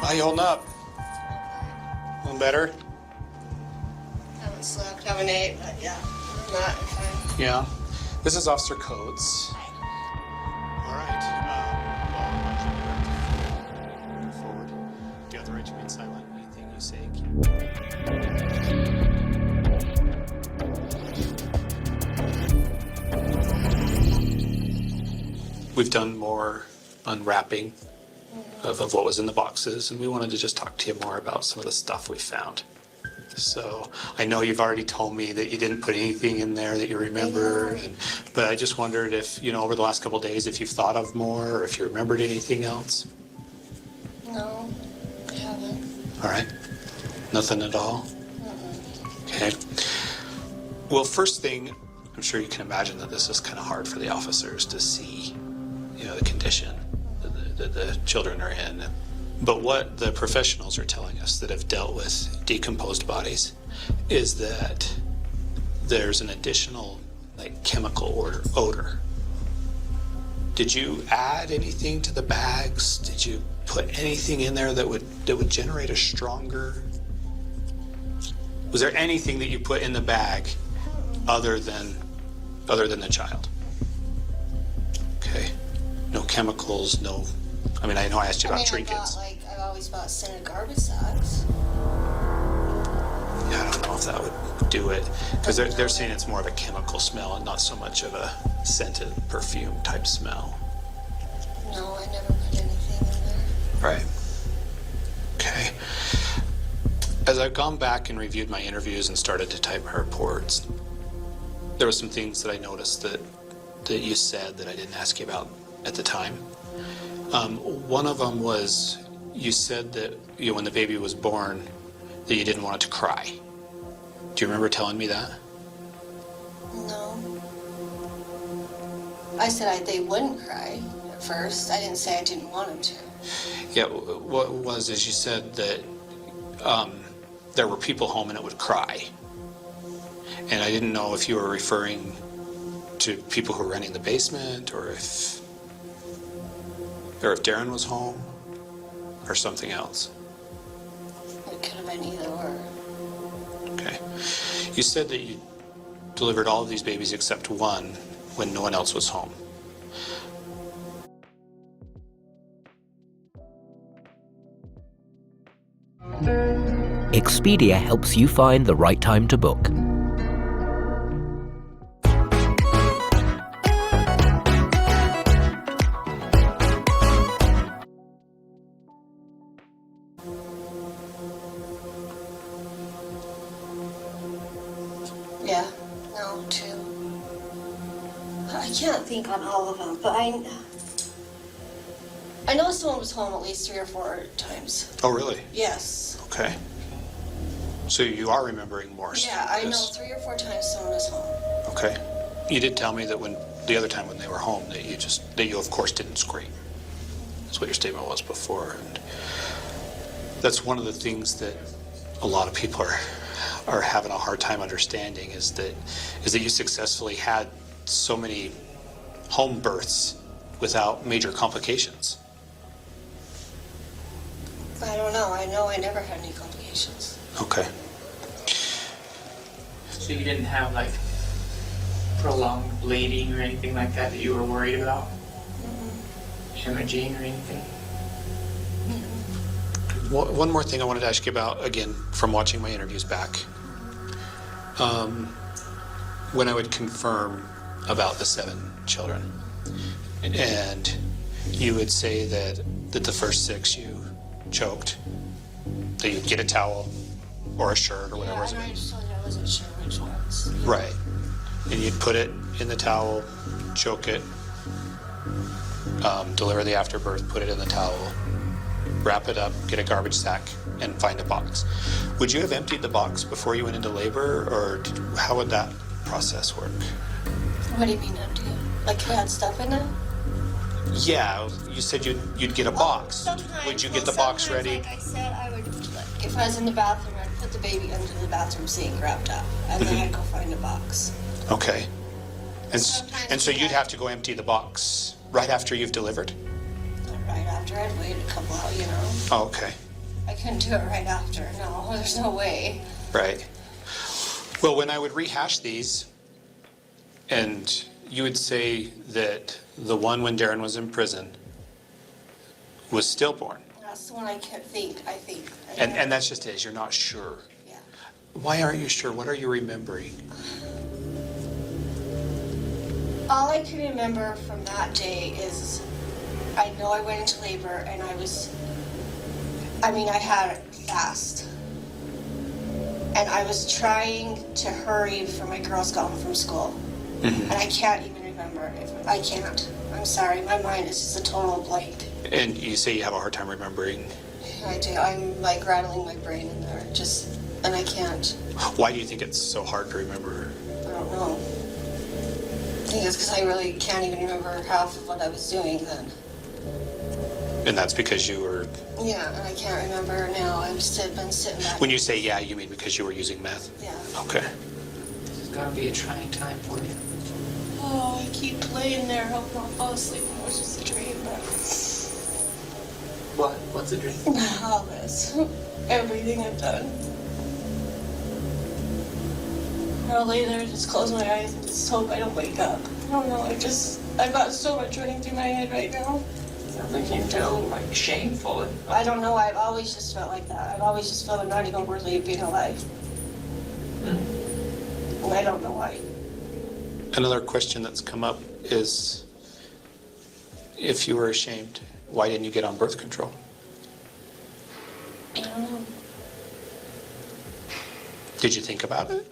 How you holding up? A little better? Haven't slept, haven't ate, but yeah, I'm not fine. Yeah. This is Officer Coates. All right. Well, move forward. You have the right to remain silent. Anything you say We've done more unwrapping of what was in the boxes, and we wanted to just talk to you more about some of the stuff we found. So I know you've already told me that you didn't put anything in there that you remember, but I just wondered if, over the last couple of days, if you've thought of more or if you remembered anything else. No, I haven't. All right. Nothing at all? Okay. Well, first thing, I'm sure you can imagine that this is kind of hard for the officers to see, the condition that the children are in. But what the professionals are telling us that have dealt with decomposed bodies is that there's an additional chemical odor. Did you add anything to the bags? Did you put anything in there that would generate a stronger? Was there anything that you put in the bag other than the child? Okay. No chemicals, no. I know I asked you about trinkets. I've always bought scented garbage sacks. Yeah, I don't know if that would do it. Because they're saying it's more of a chemical smell and not so much of a scented perfume type smell. No, I never put anything in there. Right. Okay. As I've gone back and reviewed my interviews and started to type my reports, there were some things that I noticed that you said that I didn't ask you about at the time. One of them was you said that when the baby was born that you didn't want it to cry. Do you remember telling me that? No. I said they wouldn't cry at first. I didn't say I didn't want them to. Yeah, what it was is you said that there were people home and it would cry. And I didn't know if you were referring to people who were renting the basement or if Darren was home or something else. It could have been either or. Okay. You said that you delivered all of these babies except one when no one else was home. Expedia helps you find the right time to book. Yeah, no, two. I can't think on all of them, but I know someone was home at least 3 or 4 times. Oh, really? Yes. Okay. So you are remembering more. Yeah, I know 3 or 4 times someone was home. Okay. You did tell me that the other time when they were home that you of course didn't scream. That's what your statement was before, and that's one of the things that a lot of people are having a hard time understanding is that you successfully had so many home births without major complications. I don't know. I know I never had any complications. Okay. So you didn't have prolonged bleeding or anything like that you were worried about? Hemorrhaging or anything? One more thing I wanted to ask you about, again, from watching my interviews back. When I would confirm about the 7 children, and you would say that the first 6 you choked, that you'd get a towel or a shirt or whatever. Yeah, I just told you I wasn't sure which ones. Right. And you'd put it in the towel, choke it, deliver the afterbirth, put it in the towel, wrap it up, get a garbage sack, and find a box. Would you have emptied the box before you went into labor, or how would that process work? What do you mean empty? Like it had stuff in it? Yeah, you said you'd get a box. Sometimes. Would you get the box ready? Like I said, I would, if I was in the bathroom, I'd put the baby under the bathroom sink wrapped up, and then I'd go find a box. Okay. And so you'd have to go empty the box right after you've delivered? Right after I'd waited a couple hours, Oh, okay. I couldn't do it right after. No, there's no way. Right. Well, when I would rehash these, and you would say that the one when Darren was in prison was stillborn. That's the one I think. And that's just it, you're not sure. Yeah. Why aren't you sure? What are you remembering? All I can remember from that day is I know I went into labor and I had it fast. And I was trying to hurry before my girls got home from school. And I can't even remember. I can't. I'm sorry. My mind is just a total blank. And you say you have a hard time remembering. I do. I'm like rattling my brain in there. And I can't. Why do you think it's so hard to remember? I don't know. I think it's because I really can't even remember half of what I was doing then. And that's because you were... Yeah, and I can't remember now. I've been sitting back. When you say yeah, you mean because you were using meth? Yeah. Okay. This is gonna be a trying time for you. Oh, I keep laying there hoping I'll fall asleep. It was just a dream, but... What? What's a dream? All this. Everything I've done. I'll lay there, just close my eyes and just hope I don't wake up. I don't know, I've got so much running through my head right now. Sounds like you feel like shameful. And I don't know, I've always just felt like that. I've always just felt I'm not even worthy of being alive. And I don't know why. Another question that's come up is, if you were ashamed, why didn't you get on birth control? I don't know. Did you think about it?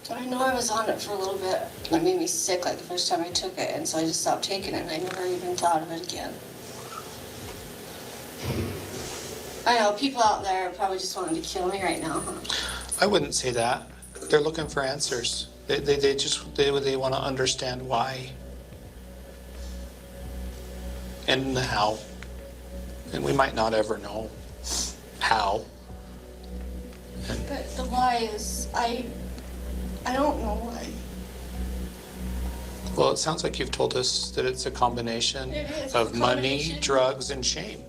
But I know I was on it for a little bit. It made me sick like the first time I took it, and so I just stopped taking it, and I never even thought of it again. I know, people out there are probably just wanting to kill me right now, huh? I wouldn't say that. They're looking for answers. They want to understand why. And the how. And we might not ever know how. But the why is, I don't know why. Well, it sounds like you've told us that it's a combination It is a of money, combination. drugs, and shame.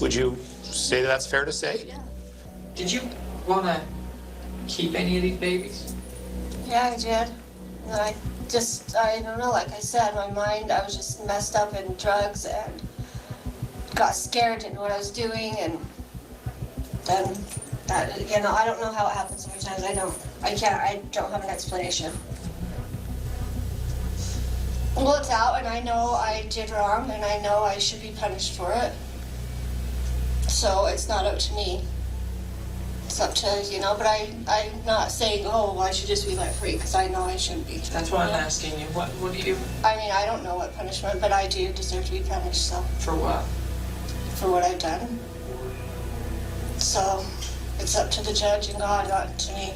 Would you say that's fair to say? Yeah. did you want to keep any of these babies? Yeah, I did. And I don't know, like I said, my mind, I was just messed up in drugs and got scared, didn't know what I was doing, and then that, I don't know how it happens sometimes. I don't have an explanation. Well, it's out, and I know I did wrong, and I know I should be punished for it. So it's not up to me. It's up to, but I'm not saying, oh, well, I should just be let free, because I know I shouldn't be. That's why I'm asking you. What do you... I mean, I don't know what punishment, but I do deserve to be punished, so, For what? for what I've done. So, it's up to the judge and God, not to me.